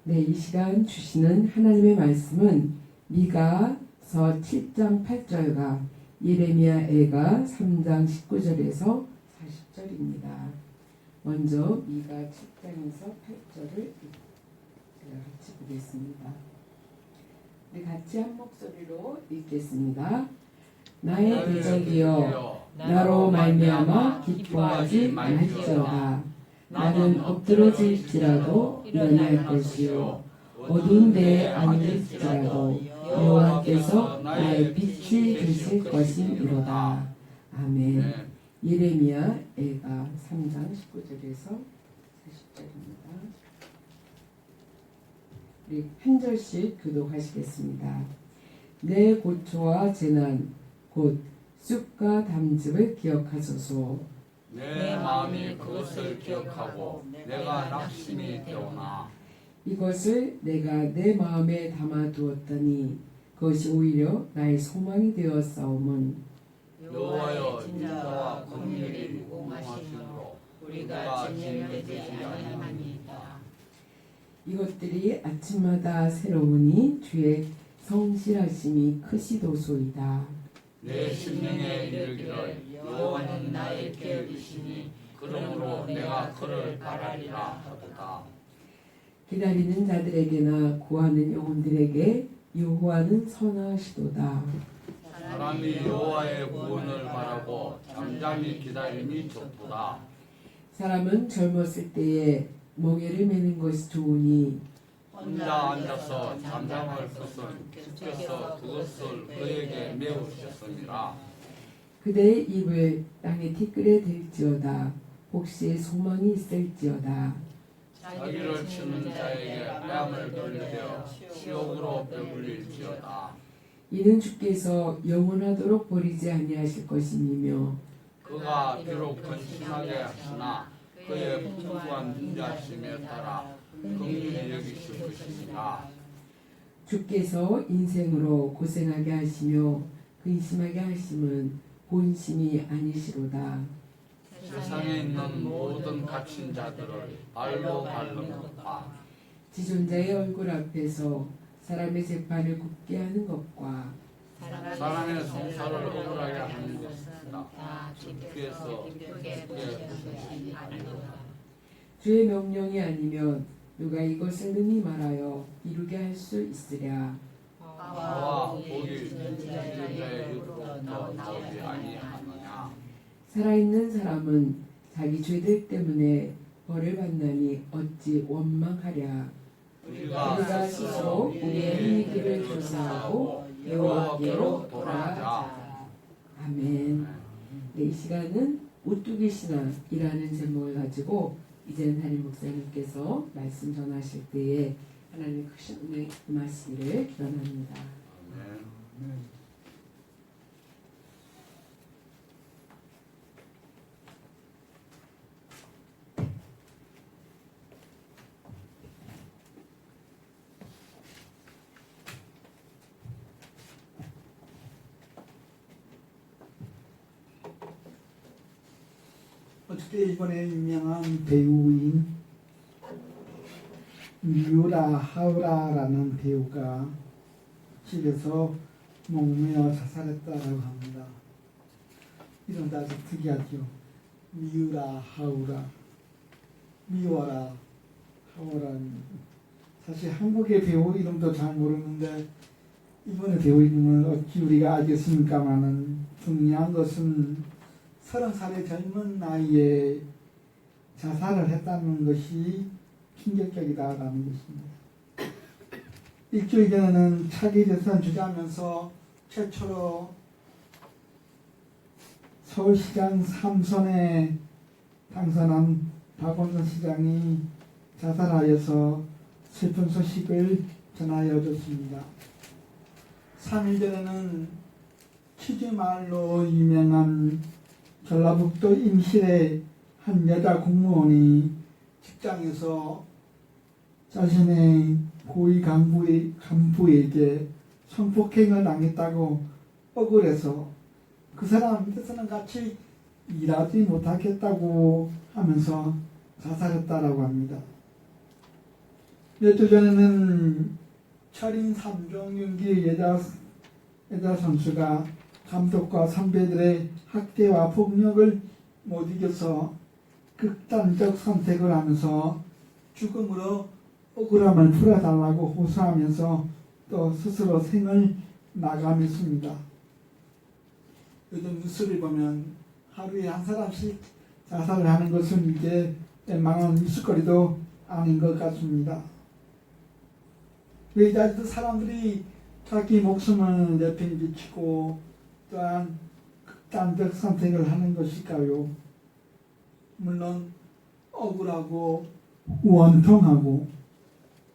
네, 이 시간 주시는 하나님의 말씀은 미가서 7장 8절과 예레미야애가 3장 19절에서 40절입니다. 먼저 미가 7장에서 8절을 같이 보겠습니다. 네, 같이 한 목소리로 읽겠습니다. 나의 대적이여 나로 말미암아 기뻐하지 말지어다. 나는 엎드러질지라도 일어날 것이요 어두운 데에 앉을지라도 여호와께서 나의 빛이 되실 것이니로다. 아멘. 예레미야 애가 3장 19절에서 40절입니다. 우리 한 절씩 교독하시겠습니다. 내 고초와 재난 곧 쑥과 담즙을 기억하소서. 내 마음이 그것을 기억하고 내가 낙심이 되오나 이것을 내가 내 마음에 담아두었더니 그것이 오히려 나의 소망이 되었사오면 여호와여 진자와 긍휼이 무궁하심으로 우리가 진멸되지 아니하니이다. 이것들이 아침마다 새로우니 주의 성실하심이 크시도소이다. 내 심령에 이르기를 여호와는 나의 계획이시니 그러므로 내가 그를 바라리라 하도다. 기다리는 자들에게나 구하는 영혼들에게 여호와는 선하시도다. 사람이 여호와의 구원을 바라고 잠잠히 기다림이 좋도다. 사람은 젊었을 때에 멍에를 매는 것이 좋으니 혼자 앉아서 잠잠할 것은 주께서 그것을 그에게 메우셨으니라. 그대의 입을 땅의 티끌에 댈지어다. 혹시 소망이 있을지어다. 자기를 치는 자에게 뺨을 돌려대어 치욕으로 배불릴지어다. 이는 주께서 영원하도록 버리지 아니하실 것이니며 그가 비록 근심하게 하시나 그의 풍부한 인자심에 따라 긍휼히 여기실 것이니라. 주께서 인생으로 고생하게 하시며 근심하게 하심은 본심이 아니시로다. 세상에 있는 모든 갇힌 자들을 발로 밟는 것과 지존자의 얼굴 앞에서 사람의 재판을 굽게 하는 것과 사람의 성사를 억울하게 하는 것은 다 주께서 기쁘게 보시는 아니로다. 주의 명령이 아니면 누가 이것을 능히 말하여 이루게 할 수 있으랴. 나와 복이 지존자의 입으로부터 나오지 아니하느냐. 살아있는 사람은 자기 죄들 때문에 벌을 받나니 어찌 원망하랴. 우리가 스스로 우리의 행위 길을 조사하고 여호와께로 돌아가자. 아멘. 네, 이 시간은 오뚜기 신앙이라는 제목을 가지고 이재은 담임 목사님께서 말씀 전하실 때에 하나님의 크신 은혜 임하시기를 기원합니다. 어떻게 이번에 유명한 배우인 미우라 하우라라는 배우가 집에서 목매어 자살했다고 합니다. 이름도 아주 특이하죠. 미우라 하우라, 미워라 하우라. 사실 한국의 배우 이름도 잘 모르는데 이번에 배우 이름을 어찌 우리가 알겠습니까마는 중요한 것은 30살의 젊은 나이에 자살을 했다는 것이 충격적이다라는 것입니다. 일주일 전에는 차기 대선 주자면서 최초로 서울시장 3선에 당선한 박원순 시장이 자살하여서 슬픈 소식을 전하여 줬습니다. 3일 전에는 취지마을로 유명한 전라북도 임실의 한 여자 공무원이 직장에서 자신의 고위 간부에게 성폭행을 당했다고 억울해서 그 사람 밑에서는 같이 일하지 못하겠다고 하면서 자살했다라고 합니다. 몇 주 전에는 철인 3종 연기 여자 선수가 감독과 선배들의 학대와 폭력을 못 이겨서 극단적 선택을 하면서 죽음으로 억울함을 풀어달라고 호소하면서 또 스스로 생을 마감했습니다. 요즘 뉴스를 보면 하루에 한 사람씩 자살을 하는 것은 이제 웬만한 뉴스거리도 아닌 것 같습니다. 왜 이제 사람들이 자기 목숨을 내팽개치고 또한 극단적 선택을 하는 것일까요? 물론 억울하고 원통하고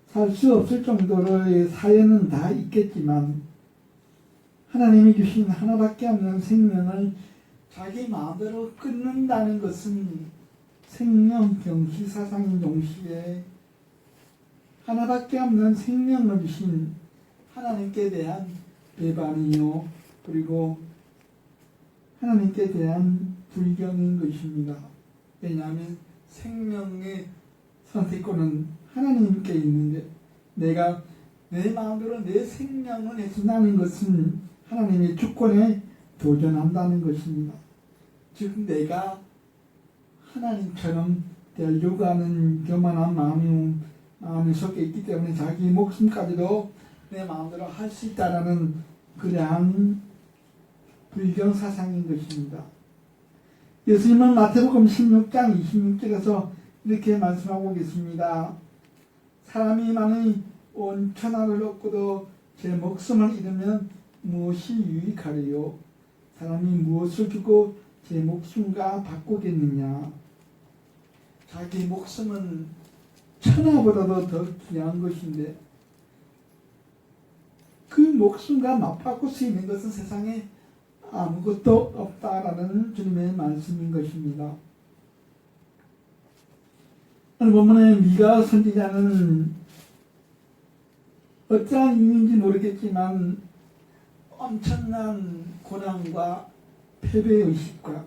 살 수 없을 정도로의 사연은 다 있겠지만 하나님이 주신 하나밖에 없는 생명을 자기 마음대로 끊는다는 것은 생명경시 사상인 동시에 하나밖에 없는 생명을 주신 하나님께 대한 배반이요 그리고 하나님께 대한 불경인 것입니다. 왜냐하면 생명의 선택권은 하나님께 있는데 내가 내 마음대로 내 생명을 내준다는 것은 하나님의 주권에 도전한다는 것입니다. 즉 내가 하나님처럼 되려고 하는 교만한 마음이 섞여 있기 때문에 자기 목숨까지도 내 마음대로 할 수 있다는 그러한 불경 사상인 것입니다. 예수님은 마태복음 16장 26절에서 이렇게 말씀하고 계십니다. 사람이 만일 온 천하를 얻고도 제 목숨을 잃으면 무엇이 유익하리요? 사람이 무엇을 주고 제 목숨과 바꾸겠느냐? 자기 목숨은 천하보다도 더 귀한 것인데 그 목숨과 맞바꿀 수 있는 것은 세상에 아무것도 없다라는 주님의 말씀인 것입니다. 오늘 본문의 미가 선지자는 어떠한 이유인지 모르겠지만 엄청난 고난과 패배의식과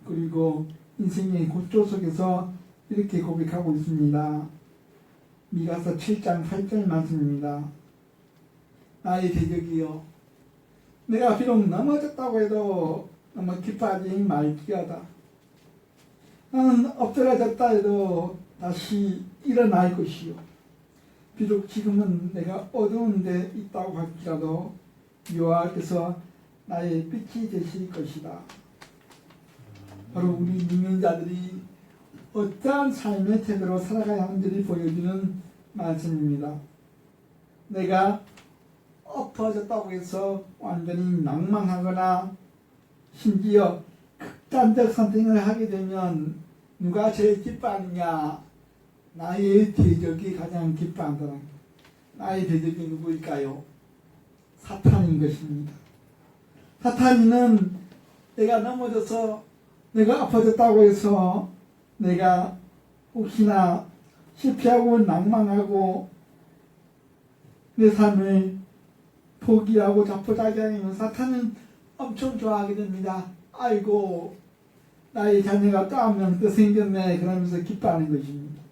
그리고 인생의 고초 속에서 이렇게 고백하고 있습니다. 미가서 7장 8절 말씀입니다. 나의 대적이여 내가 비록 넘어졌다고 해도 너무 기뻐하지 말지어다. 나는 엎드려졌다 해도 다시 일어날 것이요. 비록 지금은 내가 어두운 데 있다고 할지라도 여호와께서 나의 빛이 되실 것이다. 바로 우리 민민자들이 어떠한 삶의 태도로 살아가야 하는지를 보여주는 말씀입니다. 내가 엎어졌다고 해서 완전히 낭망하거나 심지어 극단적 선택을 하게 되면 누가 제일 기뻐하느냐? 나의 대적이 가장 기뻐한다. 나의 대적이 누구일까요? 사탄인 것입니다. 사탄이는 내가 넘어져서 내가 아파졌다고 해서 내가 혹시나 실패하고 낭망하고 내 삶을 포기하고 자포자기하면 사탄은 엄청 좋아하게 됩니다. 아이고 나의 자녀가 또 한 명 또 생겼네 그러면서 기뻐하는 것입니다.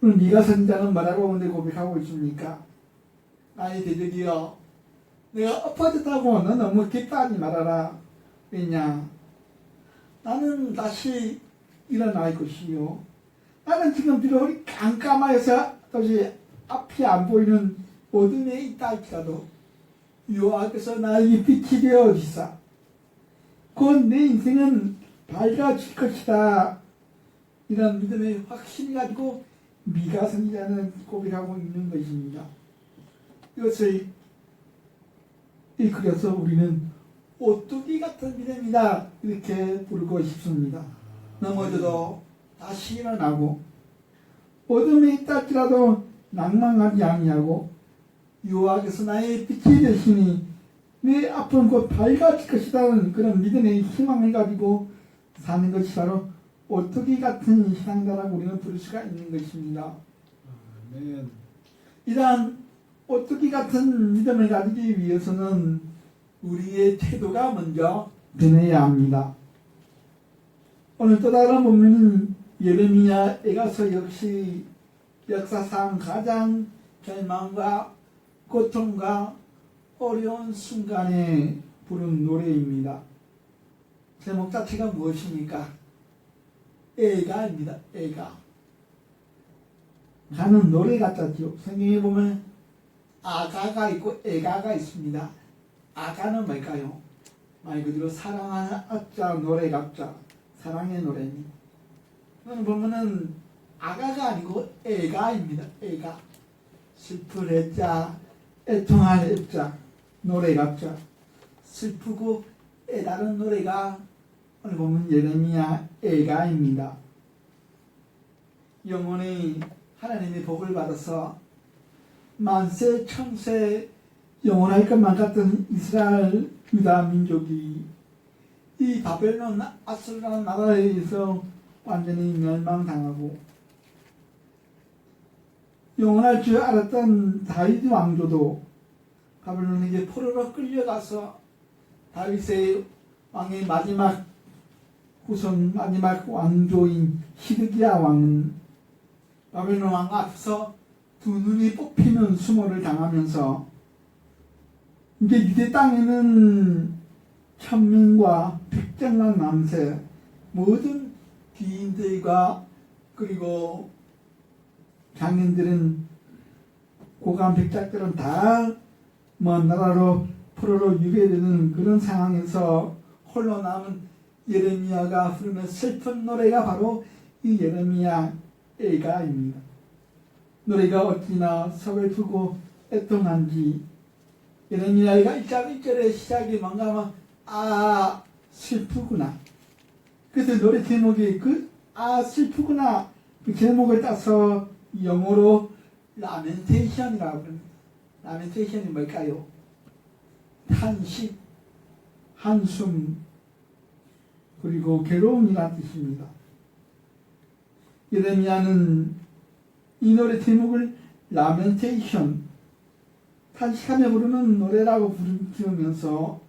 오늘 미가 선지자는 뭐라고 오늘 고백하고 있습니까? 나의 대적이여 내가 엎어졌다고 너 너무 기뻐하지 말아라. 왜냐? 나는 다시 일어날 것이요. 나는 지금 비록 깜깜하여서 도저히 앞이 안 보이는 어둠에 있다 할지라도 여호와께서 나의 빛이 되어 주시사 곧 내 인생은 밝아질 것이다. 이런 믿음의 확신을 가지고 미가 선지자는 고백하고 있는 것입니다. 이것을 일컬어서 우리는 오뚜기 같은 믿음이다 이렇게 부르고 싶습니다. 넘어져도 다시 일어나고 어둠에 있다 할지라도 낭망하지 아니하고 여호와께서 나의 빛이 되시니 내 앞은 곧 밝아질 것이라는 그런 믿음의 희망을 가지고 사는 것이 바로 오뚜기 같은 신앙자라고 우리는 부를 수가 있는 것입니다. 아멘. 이러한 오뚜기 같은 믿음을 가지기 위해서는 우리의 태도가 먼저 변해야 합니다. 오늘 또 다른 본문은 예레미야 에가서 역시 역사상 가장 절망과 고통과 어려운 순간에 부른 노래입니다. 제목 자체가 무엇입니까? 애가입니다. 애가. 가는 노래 같았죠. 성경에 보면 아가가 있고 애가가 있습니다. 아가는 뭘까요? 말 그대로 사랑하는 아자 노래 같자 사랑의 노래입니다. 오늘 보면은 아가가 아니고 애가입니다. 애가. 슬플 애자, 애통할 애자, 노래 같자. 슬프고 애다른 노래가 오늘 보면 예레미야 애가입니다. 영혼이 하나님의 복을 받아서 만세 천세 영원할 것만 같은 이스라엘 유다 민족이 이 바벨론 아수르라는 나라에 의해서 완전히 멸망당하고 영원할 줄 알았던 다윗 왕조도 바벨론에게 포로로 끌려가서 다윗의 왕의 마지막 후손 마지막 왕조인 시드기야 왕은 바벨론 왕 앞에서 두 눈이 뽑히는 수모를 당하면서 이제 유대 땅에는 천민과 백정만 남새 모든 귀인들과 그리고 장인들은 고관 백작들은 다 먼 나라로 포로로 유배되는 그런 상황에서 홀로 남은 예레미야가 부르는 슬픈 노래가 바로 이 예레미야 애가입니다. 노래가 어찌나 서글프고 애통한지 예레미야가 1절의 시작이 뭔가 하면 아 슬프구나. 그래서 노래 제목이 그 아 슬프구나 그 제목을 따서 영어로 라멘테이션이라고 합니다. 라멘테이션이 뭘까요? 탄식, 한숨, 그리고 괴로움이라는 뜻입니다. 예레미야는 이 노래 제목을 라멘테이션, 탄식하며 부르는 노래라고 지으면서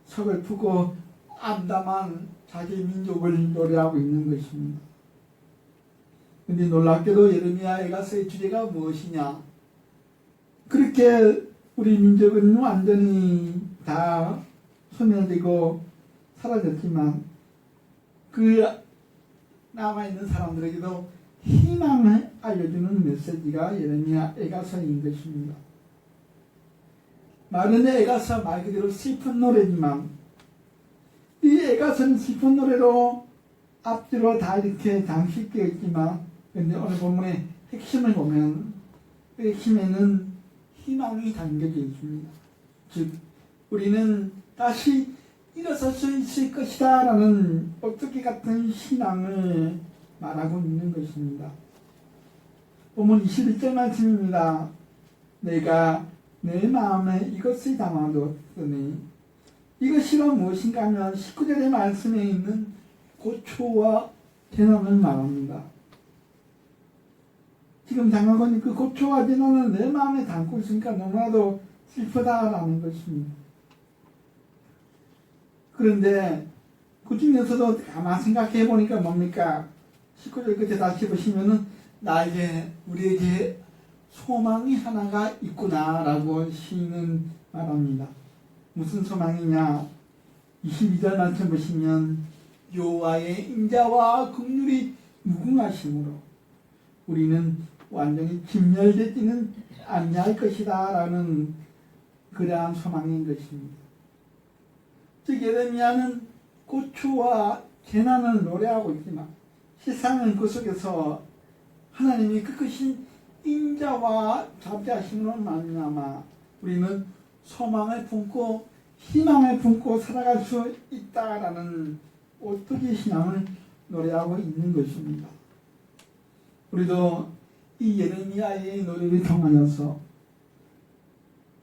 서글프고 암담한 자기 민족을 노래하고 있는 것입니다. 근데 놀랍게도 예레미야 애가서의 주제가 무엇이냐? 그렇게 우리 민족은 완전히 다 소멸되고 사라졌지만 그 남아있는 사람들에게도 희망을 알려주는 메시지가 예레미야 애가서인 것입니다. 말은 애가서 말 그대로 슬픈 노래지만 이 애가서는 슬픈 노래로 앞뒤로 다 이렇게 장식되어 있지만 근데 오늘 본문의 핵심을 보면 그 핵심에는 희망이 담겨져 있습니다. 즉 우리는 다시 일어설 수 있을 것이다 라는 어떻게 같은 신앙을 말하고 있는 것입니다. 본문 21절 말씀입니다. 내가 내 마음에 이것을 담아두었더니 이것이가 무엇인가 하면 19절의 말씀에 있는 고초와 재난을 말합니다. 지금 당하고 있는 그 고초와 재난을 내 마음에 담고 있으니까 너무나도 슬프다라는 것입니다. 그런데 그 중에서도 가만 생각해 보니까 뭡니까? 19절 끝에 다시 보시면은 나에게 우리에게 소망이 하나가 있구나라고 시인은 말합니다. 무슨 소망이냐? 22절 말씀 보시면 여호와의 인자와 긍휼이 무궁하심으로 우리는 완전히 진멸되지는 아니할 것이다 라는 그러한 소망인 것입니다. 즉 예레미야는 고초와 재난을 노래하고 있지만 세상은 그 속에서 하나님이 그 크신 인자와 자비하심으로 말미암아 우리는 소망을 품고 희망을 품고 살아갈 수 있다라는 오토기 신앙을 노래하고 있는 것입니다. 우리도 이 예레미야의 노래를 통하여서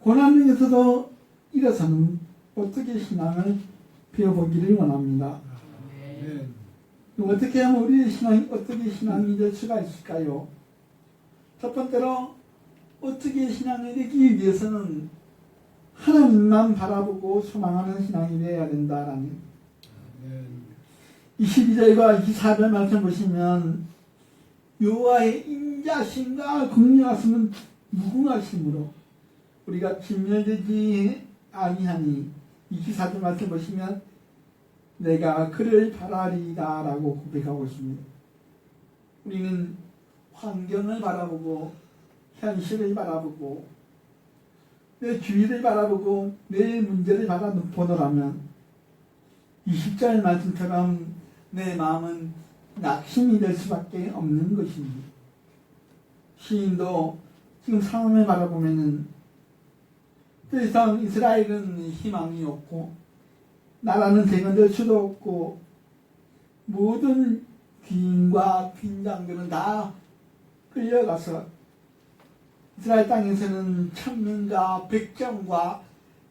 고난 중에서도 일어서는 오토기 신앙을 배워보기를 원합니다. 어떻게 하면 우리의 신앙이 어떻게 신앙이 될 수가 있을까요? 첫 번째로 어떻게 신앙이 되기 위해서는 하나님만 바라보고 소망하는 신앙이 되어야 된다라는 22절과 24절 말씀 보시면 여호와의 인자심과 긍휼하심은 무궁하심으로 우리가 진멸되지 아니하니 24절 말씀 보시면 내가 그를 바라리다 라고 고백하고 있습니다. 우리는 환경을 바라보고 현실을 바라보고 내 주위를 바라보고 내 문제를 바라보더라면 20절 말씀처럼 내 마음은 낙심이 될 수밖에 없는 것입니다. 시인도 지금 상황을 바라보면은 더 이상 이스라엘은 희망이 없고 나라는 재건될 수도 없고 모든 귀인과 빈장들은 다 끌려가서 이스라엘 땅에서는 천민과 백정과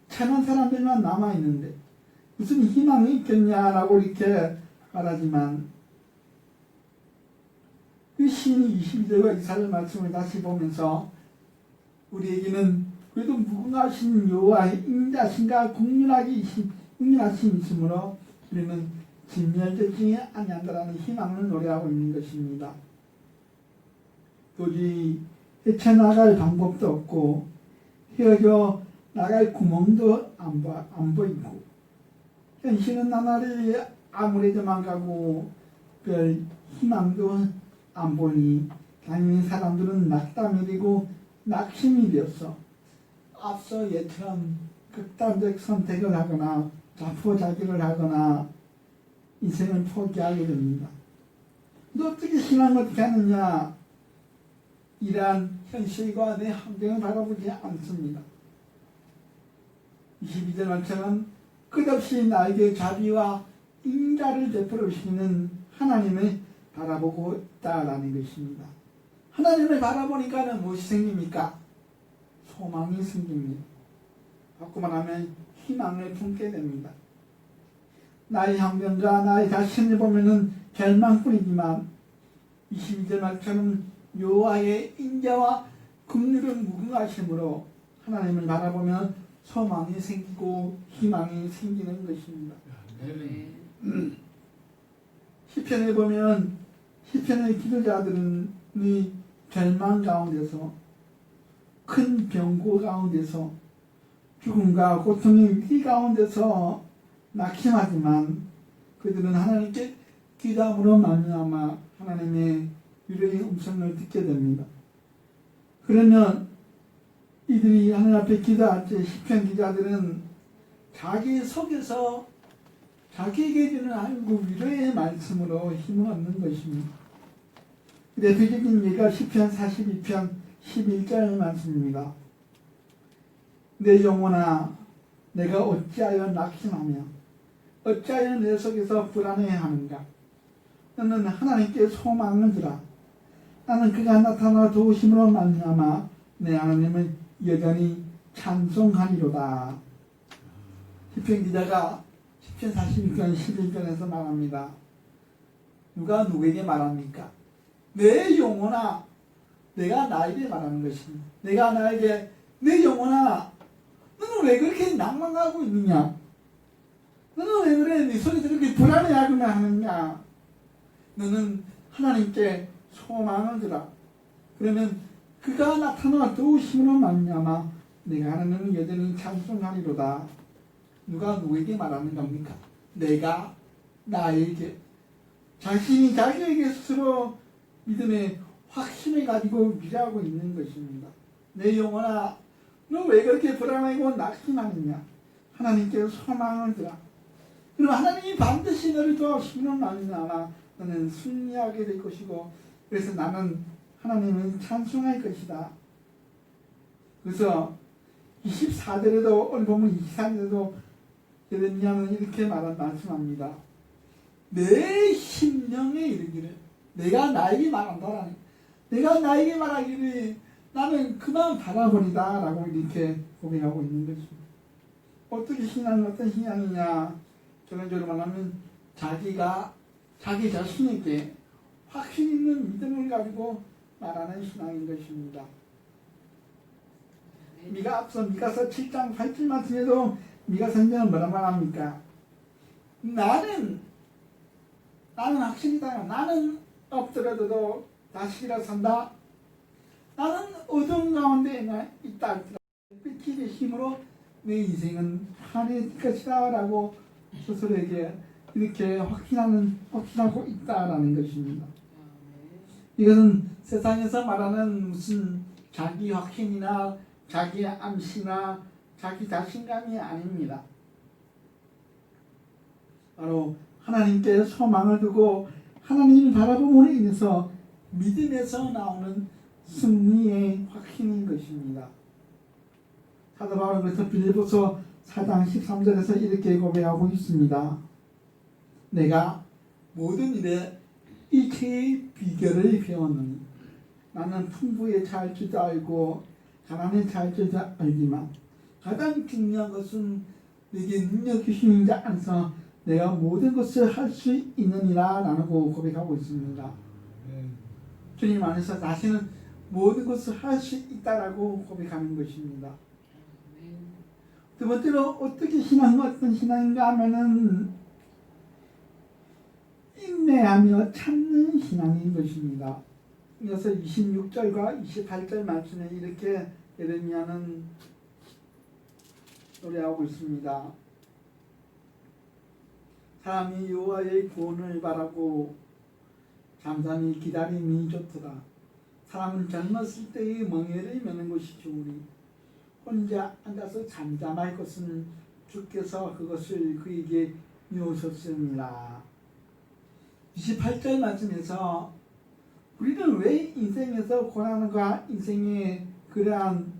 천한 사람들만 남아있는데 무슨 희망이 있겠냐라고 이렇게 말하지만 그 시인이 22절과 24절 말씀을 다시 보면서 우리에게는 그래도 무궁하신 여호와의 인자심과 긍휼하심이 있으므로 우리는 진멸되지 아니한다라는 희망을 노래하고 있는 것입니다. 도저히 헤쳐나갈 방법도 없고 헤어져 나갈 구멍도 안 보이고 현실은 나날이 암울해져만 가고 별 희망도 안 보니 다니는 사람들은 낙담이 되고 낙심이 되었어. 앞서 예처럼 극단적 선택을 하거나 자포자기를 하거나 인생을 포기하게 됩니다. 너 어떻게 신앙을 어떻게 하느냐? 이러한 현실과 내 환경을 바라보지 않습니다. 22절 말처럼 끝없이 나에게 자비와 인자를 베풀어 주시는 하나님을 바라보고 있다라는 것입니다. 하나님을 바라보니까는 무엇이 생깁니까? 소망이 생깁니다. 바꿔 말하면 희망을 품게 됩니다. 나의 환경과 나의 자신을 보면은 절망뿐이지만 22절 말처럼 여호와의 인자와 긍휼은 무궁하심으로 하나님을 바라보면 소망이 생기고 희망이 생기는 것입니다. 시편에 보면 시편의 기도자들은 이 절망 가운데서 큰 병고 가운데서 죽음과 고통의 위기 가운데서 낙심하지만 그들은 하나님께 기도함으로 말미암아 하나님의 위로의 음성을 듣게 됩니다. 그러면 이들이 하나님 앞에 기도할 때 시편 기자들은 자기 속에서 자기에게 주는 아이고 위로의 말씀으로 힘을 얻는 것입니다. 대표적인 예가 시편 42편 11절 말씀입니다. 내 영혼아 내가 어찌하여 낙심하며 어찌하여 내 속에서 불안해하는가. 너는 하나님께 소망을 두라. 나는 그가 나타나 도우심으로 말미암아 내 하나님을 여전히 찬송하리로다. 시편 기자가 시편 42편 11절에서 말합니다. 누가 누구에게 말합니까? 내 영혼아, 내가 나에게 말하는 것입니다. 내가 나에게 내 영혼아, 너는 왜 그렇게 낭만하고 있느냐? 너는 왜 그래? 네 속에서 그렇게 불안해하거나 하느냐? 너는 하나님께 소망을 두라. 그러면 그가 나타나 도우심으로 말미암아 내가 하나님을 여전히 찬송하리로다. 누가 누구에게 말하는 겁니까? 내가 나에게, 자신이 자기에게 스스로 믿음의 확신을 가지고 미래하고 있는 것입니다. 내 영혼아, 너 왜 그렇게 불안하고 낙심하느냐? 하나님께 소망을 두라. 그럼 하나님이 반드시 너를 도와주시는 말미암아 너는 승리하게 될 것이고, 그래서 나는 하나님을 찬송할 것이다. 그래서 24절에도 오늘 보면 24절에도 예레미야는 이렇게 말씀합니다. 내 심령에 이르기를, 내가 나에게 말한다라는, 내가 나에게 말하기를 나는 그만 바라보리다 라고 이렇게 고백하고 있는 것입니다. 어떻게 신앙은 어떤 신앙이냐? 전형적으로 말하면 자기가 자기 자신에게 확신 있는 믿음을 가지고 말하는 신앙인 것입니다. 앞서 미가서 7장 8절 말씀에도 미가 선생은 뭐라 말합니까? 나는 확신이다. 나는 없더라도 다시 일어선다. 나는 어둠 가운데 있다 할지라도 빛의 힘으로 내 인생은 환해질 것이다 라고 스스로에게 이렇게 확신하고 있다라는 것입니다. 이것은 세상에서 말하는 무슨 자기 확신이나 자기 암시나 자기 자신감이 아닙니다. 바로 하나님께 소망을 두고 하나님을 바라봄으로 인해서 믿음에서 나오는 승리의 확신인 것입니다. 사도 바울은 그래서 빌립보서 4장 13절에서 이렇게 고백하고 있습니다. 내가 모든 일에 일체의 비결을 배웠느니 나는 풍부에 잘 줄 알고 가난에 잘 줄 알지만 가장 중요한 것은 내게 능력 주시는 자 안에서 내가 모든 것을 할 수 있느니라 라고 고백하고 있습니다. 주님 안에서 자신은 모든 것을 할 수 있다라고 고백하는 것입니다. 두 번째로 어떤 신앙인가 하면은 인내하며 참는 신앙인 것입니다. 이어서 26절과 28절 말씀에 이렇게 예레미야는 노래하고 있습니다. 사람이 여호와의 구원을 바라고 잠잠히 기다림이 좋도다. 사람은 젊었을 때의 멍에를 메는 것이 좋으니 혼자 앉아서 잠잠할 것은 주께서 그것을 그에게 미우셨습니다. 28절 말씀에서 우리는 왜 인생에서 고난과 인생의 그러한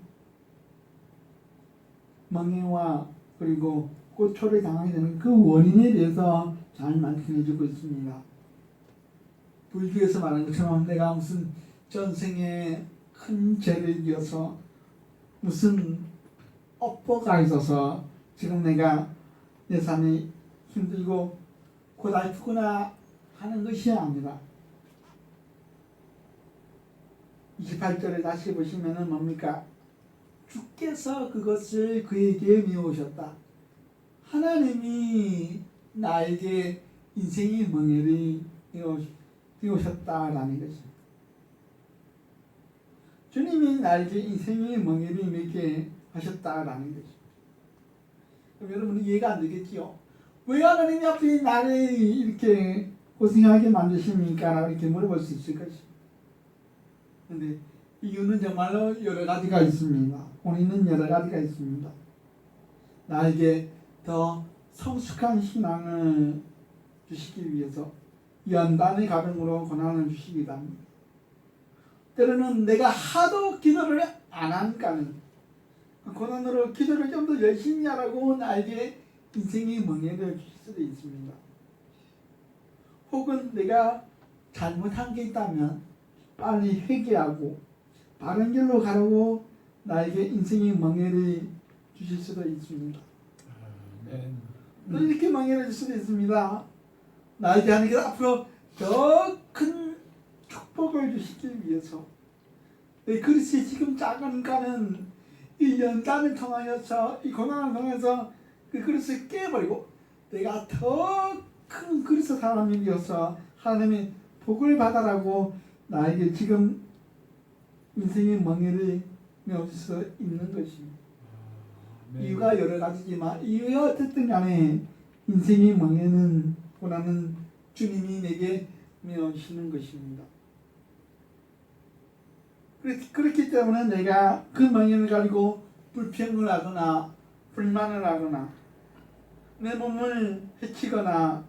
멍해와 그리고 고초를 당하게 되는 그 원인에 대해서 잘 말씀해주고 있습니다. 불교에서 말하는 것처럼 내가 무슨 전생에 큰 죄를 지어서 무슨 업보가 있어서 지금 내가 내 삶이 힘들고 고달프구나 하는 것이 아니라 28절을 다시 보시면은 뭡니까? 주께서 그것을 그에게 미우셨다. 하나님이 나에게 인생의 멍에를 띄우셨다라는 것입니다. 주님이 나에게 인생의 멍에를 메게 하셨다라는 것입니다. 그럼 여러분은 이해가 안 되겠지요? 왜 하나님이 앞에 나를 이렇게 고생하게 만드십니까? 이렇게 물어볼 수 있을 것입니다. 그런데 이유는 정말로 여러 가지가 있습니다. 원인은 여러 가지가 있습니다. 나에게 더 성숙한 신앙을 주시기 위해서 연단의 가정으로 고난을 주시기도 합니다. 때로는 내가 하도 기도를 안 하니까는 고난으로 기도를 좀 더 열심히 하라고 나에게 인생의 멍에를 주실 수도 있습니다. 혹은 내가 잘못한 게 있다면 빨리 회개하고 바른 길로 가라고 나에게 인생의 멍에를 주실 수도 있습니다. 또 이렇게 멍에를 줄 수도 있습니다. 나에게 하나님께서 앞으로 더 큰 축복을 주시기 위해서 내 그릇이 지금 작으니까는 이 연단을 통하여서 이 고난을 통해서 그 그릇을 깨버리고 내가 더 큰 그릇의 사람이 되어서 하나님의 복을 받아라고 나에게 지금 인생의 멍에를 메워줄 수 있는 것입니다. 이유가 여러 가지지만 이유가 어쨌든 간에 인생의 멍에는 고난은 주님이 내게 메워주시는 것입니다. 그렇기 때문에 내가 그 멍에를 가지고 불평을 하거나 불만을 하거나 내 몸을 해치거나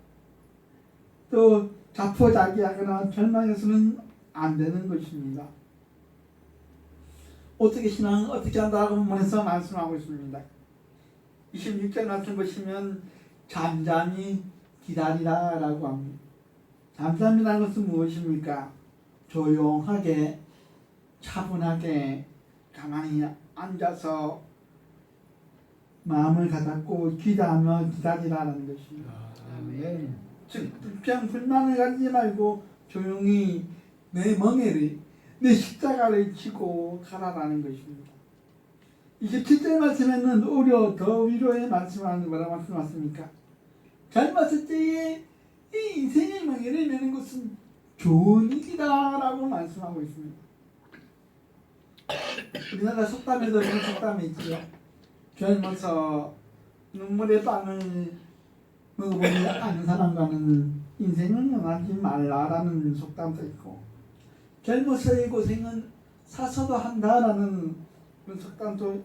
또 자포자기하거나 절망해서는 안 되는 것입니다. 어떻게 신앙은 어떻게 한다고 문에서 말씀하고 있습니다. 26절 말씀 보시면 잠잠히 기다리라 라고 합니다. 잠잠이라는 것은 무엇입니까? 조용하게 차분하게 가만히 앉아서 마음을 가닫고 기도하며 기다리라는 것입니다. 즉 불평 불만을 가지지 말고 조용히 내 멍에를 내 십자가를 지고 가라라는 것입니다. 27절 말씀에는 오히려 더 위로의 말씀하는 뭐라고 말씀하십니까? 젊었을 때에 이 인생의 멍에를 메는 것은 좋은 일이다라고 말씀하고 있습니다. 우리나라 속담에도 그런 속담이 있지요. 젊어서 눈물의 빵을 먹어보지 않은 사람과는 인생을 영하지 말라라는 속담도 있고, 젊어서의 고생은 사서도 한다라는 그런 속담도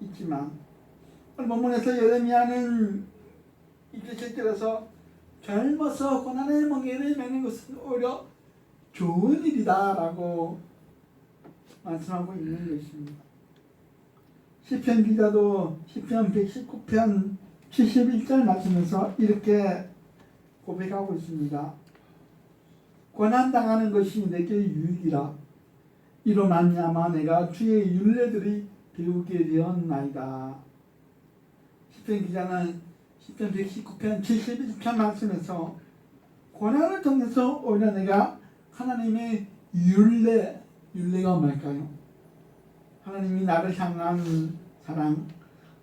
있지만, 오늘 본문에서 예레미야는 이렇게 적절해서 젊어서 고난의 멍에를 매는 것은 오히려 좋은 일이다라고 말씀하고 있는 것입니다. 시편 기자도 시편 119편 71절 말씀에서 이렇게 고백하고 있습니다. 고난당하는 것이 내게 유익이라. 이로 말미암아 내가 주의 율례들이 배우게 되었나이다. 시편 기자는 시편 119편 71편 말씀에서 고난을 통해서 오히려 내가 하나님의 율례가 뭘까요? 하나님이 나를 향한 사랑,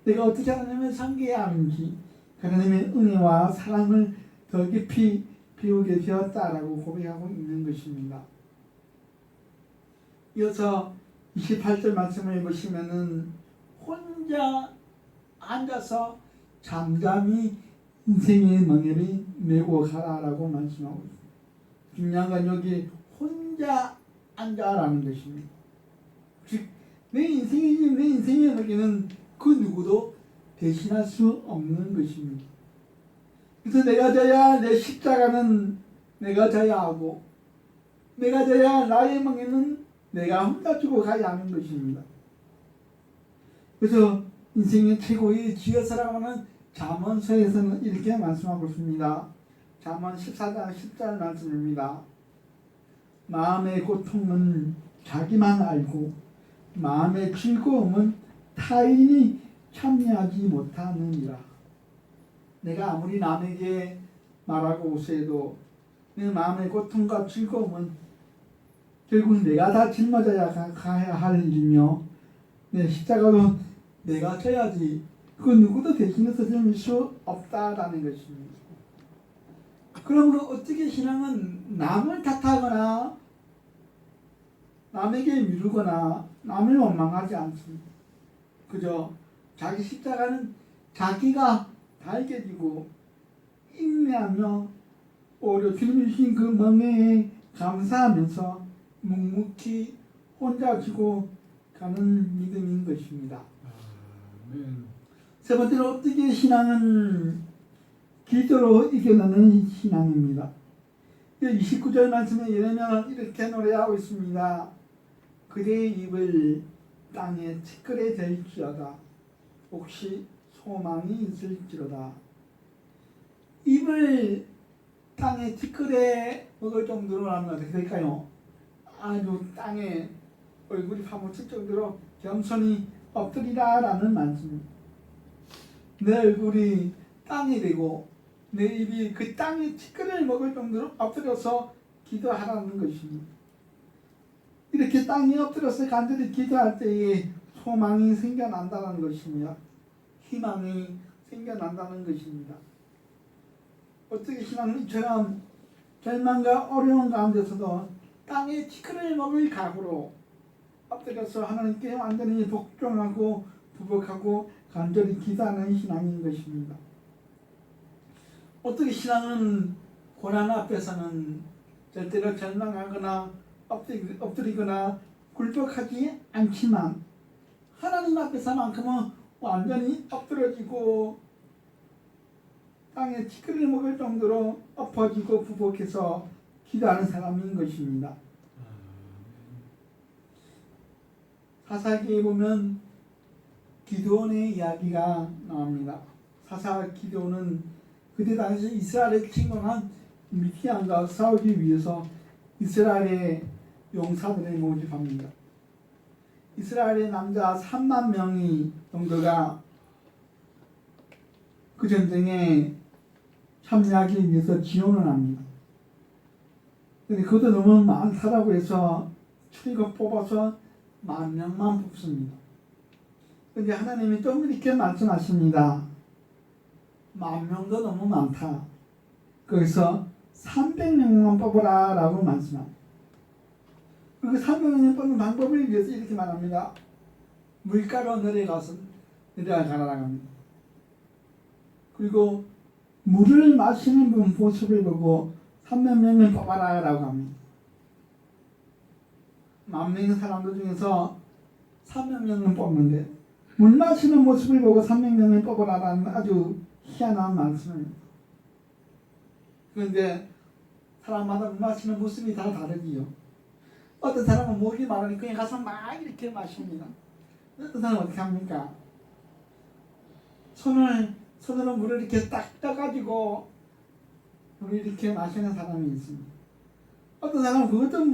내가 어떻게 하나님을 섬겨야 하는지, 하나님의 은혜와 사랑을 더 깊이 배우게 되었다라고 고백하고 있는 것입니다. 이어서 28절 말씀을 보시면은 혼자 앉아서 잠잠히 인생의 멍에를 메고 가라라고 말씀하고 있습니다. 중요한 건 여기 혼자 앉아라는 것입니다. 즉, 내 인생의 멍에는 그 누구도 대신할 수 없는 것입니다. 그래서 내가 져야 내 십자가는 내가 져야 하고, 내가 져야 나의 멍에는 내가 혼자 주고 가야 하는 것입니다. 그래서 인생의 최고의 지혜서라고 하는 잠언서에서는 이렇게 말씀하고 있습니다. 잠언 14장 10절 말씀입니다. 마음의 고통은 자기만 알고 마음의 즐거움은 타인이 참여하지 못하느니라. 내가 아무리 남에게 말하고 오세도 내 마음의 고통과 즐거움은 결국 내가 다 짊어져야 가야 할 일이며, 내 십자가도 내가 져야지 그 누구도 대신해서 질 수 없다라는 것입니다. 그러므로 어떻게 신앙은 남을 탓하거나 남에게 미루거나 남을 원망하지 않습니다. 그저 자기 십자가는 자기가 달게 지고 인내하며 오히려 주님이 주신 그 멍에에 감사하면서 묵묵히 혼자 지고 가는 믿음인 것입니다. 세 번째로, 어떻게 신앙은 기도로 이겨내는 신앙입니다. 29절 말씀에 예레미야는 이렇게 노래하고 있습니다. 그대의 입을 땅에 티끌에 댈지어다. 혹시 소망이 있을지로다. 입을 땅에 티끌에 먹을 정도로 하면 어떻게 될까요? 아주 땅에 얼굴이 파묻힐 정도로 겸손히 엎드리라라는 말씀입니다. 내 얼굴이 땅이 되고 내 입이 그 땅의 티끌을 먹을 정도로 엎드려서 기도하라는 것입니다. 이렇게 땅에 엎드려서 간절히 기도할 때에 소망이 생겨난다는 것입니다. 희망이 생겨난다는 것입니다. 어떻게 신앙은 이처럼 절망과 어려운 가운데서도 땅의 티끌을 먹을 각오로 엎드려서 하나님께 완전히 복종하고 부복하고 간절히 기도하는 신앙인 것입니다. 어떻게 신앙은 고난 앞에서는 절대로 절망하거나 엎드리거나 굴복하지 않지만, 하나님 앞에서만큼은 완전히 엎드려지고 땅에 티끌을 먹을 정도로 엎어지고 부복해서 기도하는 사람인 것입니다. 사사기에 보면 기드온의 이야기가 나옵니다. 사사 기드온은 그때 당시 이스라엘을 침공한 미디안과 싸우기 위해서 이스라엘의 용사들을 모집합니다. 이스라엘의 남자 3만 명이 정도가 그 전쟁에 참여하기 위해서 지원을 합니다. 근데 그것도 너무 많다라고 해서 추리고 뽑아서 10,000명만 뽑습니다. 근데 하나님이 좀 이렇게 말씀하십니다. 10,000명도 너무 많다. 거기서 300명만 뽑아라 라고 말씀합니다. 그리고 300명 뽑는 방법을 위해서 이렇게 말합니다. 물가로 내려가라고 합니다. 그리고 물을 마시는 분 모습을 보고 300명을 뽑아라 라고 합니다. 10,000명의 사람들 중에서 300명을 뽑는데 물 마시는 모습을 보고 300명을 뽑아라라는 아주 희한한 말씀입니다. 그런데 사람마다 물 마시는 모습이 다 다르지요. 어떤 사람은 목이 마르니 그냥 가서 막 이렇게 마십니다. 어떤 사람은 어떻게 합니까? 손으로 물을 이렇게 딱 떠가지고 물을 이렇게 마시는 사람이 있습니다. 어떤 사람은 그것도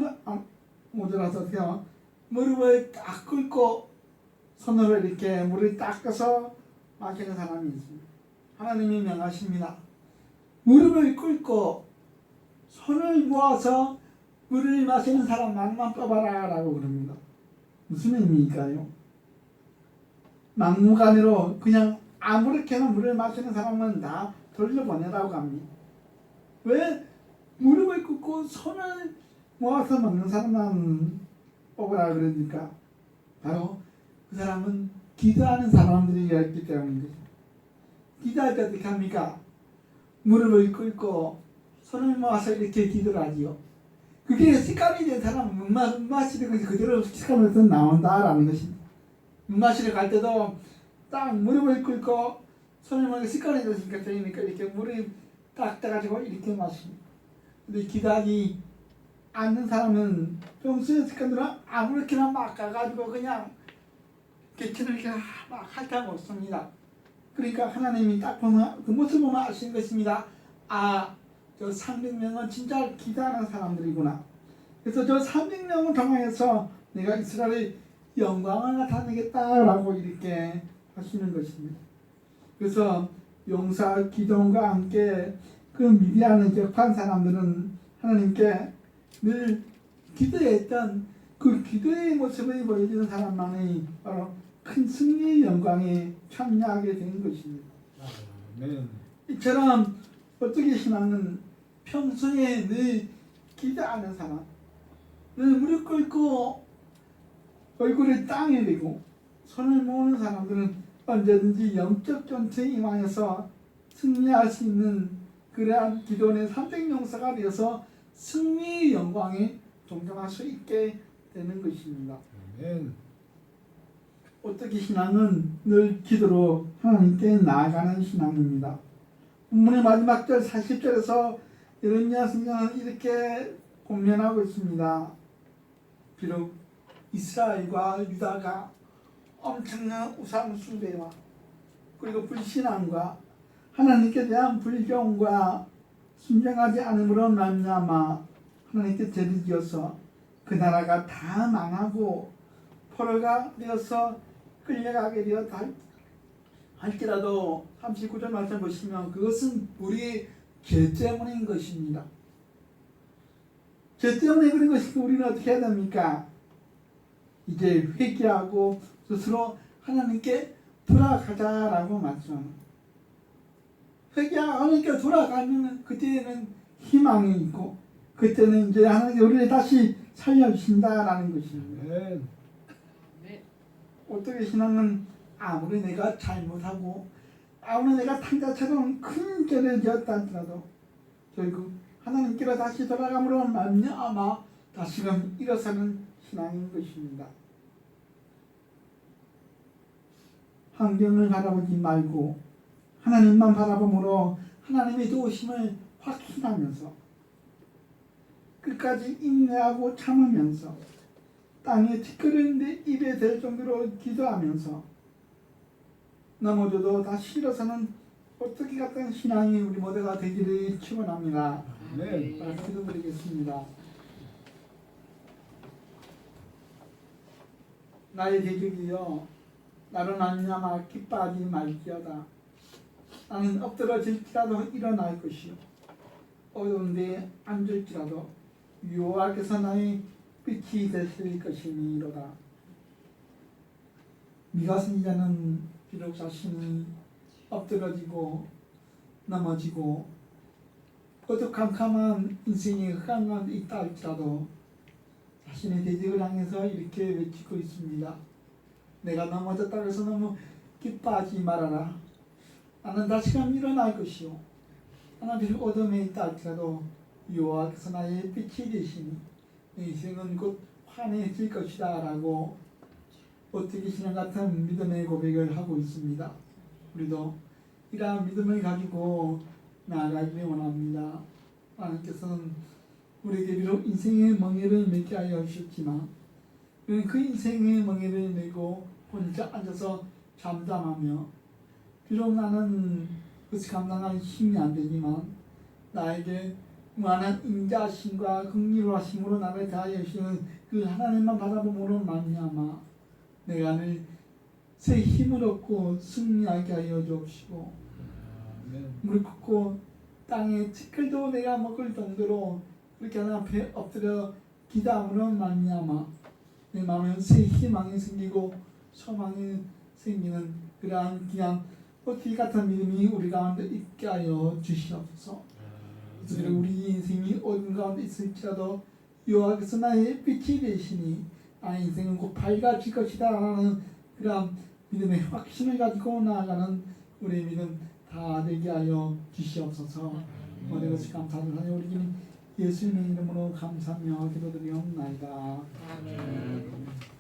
모자라서 어떻게 하면 무릎을 딱 꿇고 손으로 이렇게 물을 닦아서 마시는 사람이 있습니다. 하나님이 명하십니다. 무릎을 꿇고 손을 모아서 물을 마시는 사람만만 뽑아라 라고 그럽니다. 무슨 의미일까요? 막무가내로 그냥 아무렇게나 물을 마시는 사람은 다 돌려보내라고 합니다. 왜 무릎을 꿇고 손을 모아서 먹는 사람만 뽑으라 그러니까 바로 그 사람은 기도하는 사람들이었기 때문입니다. 기도할 때 어떻게 합니까? 무릎을 꿇고 손을 모아서 이렇게 기도를 하지요. 그게 습관이 된 사람은 물 마시는 것이 그대로 습관에서 나온다라는 것입니다. 물 마시러 갈 때도 딱 무릎을 꿇고 손을 모아서 습관이 됐으니까 되니까 이렇게 물을 딱 떠가지고 이렇게 마십니다. 근데 기도하지 않는 사람은 평소에 습관대로 아무렇게나 막 가가지고 그냥 개체를 이렇게 막 핥아 먹습니다. 그러니까 하나님이 딱 보면 그 모습을 보면 아시는 것입니다. 저 300명은 진짜 기도하는 사람들이구나. 그래서 저 300명을 통해서 내가 이스라엘의 영광을 나타내겠다라고 이렇게 하시는 것입니다. 그래서 용사 기도원과 함께 그 미디안을 격파한 사람들은 하나님께 늘 기도했던 그 기도의 모습을 보여주는 사람만이 바로 큰 승리의 영광에 참여하게 된 것입니다. 아멘. 이처럼 어떻게 신앙은 평소에 늘 기도하는 사람, 늘 무릎 꿇고 얼굴을 땅에 대고 손을 모으는 사람들은 언제든지 영적 전투에 임하여서 승리할 수 있는 그러한 기도원의 300용사가 되어서 승리의 영광에 동참할 수 있게 되는 것입니다. 아멘. 어떻게 신앙은 늘 기도로 하나님께 나아가는 신앙입니다. 본문의 마지막 절 40절에서 예레미야 선지자는 이렇게 권면하고 있습니다. 비록 이스라엘과 유다가 엄청난 우상 숭배와 그리고 불신앙과 하나님께 대한 불경과 순종하지 않음으로 말미암아 하나님께 죄를 지어서 그 나라가 다 망하고 포로가 되어서 끌려가게 되었다 할지라도 39절 말씀 보시면 그것은 우리의 죄 때문인 것입니다. 죄 때문에 그런 것이고 우리는 어떻게 해야 됩니까? 이제 회개하고 스스로 하나님께 돌아가자라고 말씀합니다. 회개하니까 돌아가면 그때는 희망이 있고 그때는 이제 하나님께 우리를 다시 살려주신다라는 것입니다. 아멘. 어떻게 신앙은 아무리 내가 잘못하고 아무리 내가 탕자처럼 큰 죄를 지었다 할지라도 결국 하나님께로 다시 돌아감으로 말미암아 다시금 일어서는 신앙인 것입니다. 환경을 바라보지 말고 하나님만 바라보므로 하나님의 도우심을 확신하면서 끝까지 인내하고 참으면서 땅에 티끌은 내 입에 댈 정도로 기도하면서 넘어져도 다시 일어서는 어떻게 같은 신앙이 우리 모두가 되기를 축원합니다. 아멘. 기도드리겠습니다. 나의 대적이여 나로 말미암아 기뻐하지 말지어다. 나는 엎드러질지라도 일어날 것이요 어두운 데 앉을지라도 여호와께서 나의 빛이 되실 것이니로다. 미가 선지자는 비록 자신이 엎드러지고 넘어지고 어두컴컴한 인생의 흑암 가운데 있다 할지라도 자신의 대적을 향해서 이렇게 외치고 있습니다. 내가 넘어졌다고 해서 너무 기뻐하지 말아라. 나는 다시금 일어날 것이요. 나는 비록 어둠에 있다 할지라도 여호와께서 나의 빛이 되시니 내 인생은 곧 환해질 것이다 라고 어떻게 신앙 같은 믿음의 고백을 하고 있습니다. 우리도 이러한 믿음을 가지고 나아가기를 원합니다. 하나님께서는 우리에게 비록 인생의 멍에를 메게 하여 주셨지만 우리는 그 인생의 멍에를 메고 혼자 앉아서 잠잠하며 비록 나는 그것을 감당할 힘이 안 되지만 나에게 무한한 인자하심과 긍휼하심으로 나를 대하여 주시는 그 하나님만 바라봄으로 말미암아 내가 늘 새 힘을 얻고 승리하게 하여 주옵시고 물 걷고 땅에 티끌도 내가 먹을 정도로 그렇게 하나님 앞에 엎드려 기도함으로 말미암아 내 마음에 새 희망이 생기고 소망이 생기는 그러한 귀한 꽃이 같은 믿음이 우리 가운데 있게 하여 주시옵소서. 그래서 우리 인생이 어딘 가운데 있을지라도 여호와께서 나의 빛이 되시니 나의 인생은 곧 밝아질 것이다 라는 그러한 믿음의 확신을 가지고 나아가는 우리의 믿음 다 되게 하여 주시옵소서. 모든 것을 감사하며 우리 주님 예수님의 이름으로 감사하며 기도드리옵나이다. 아멘.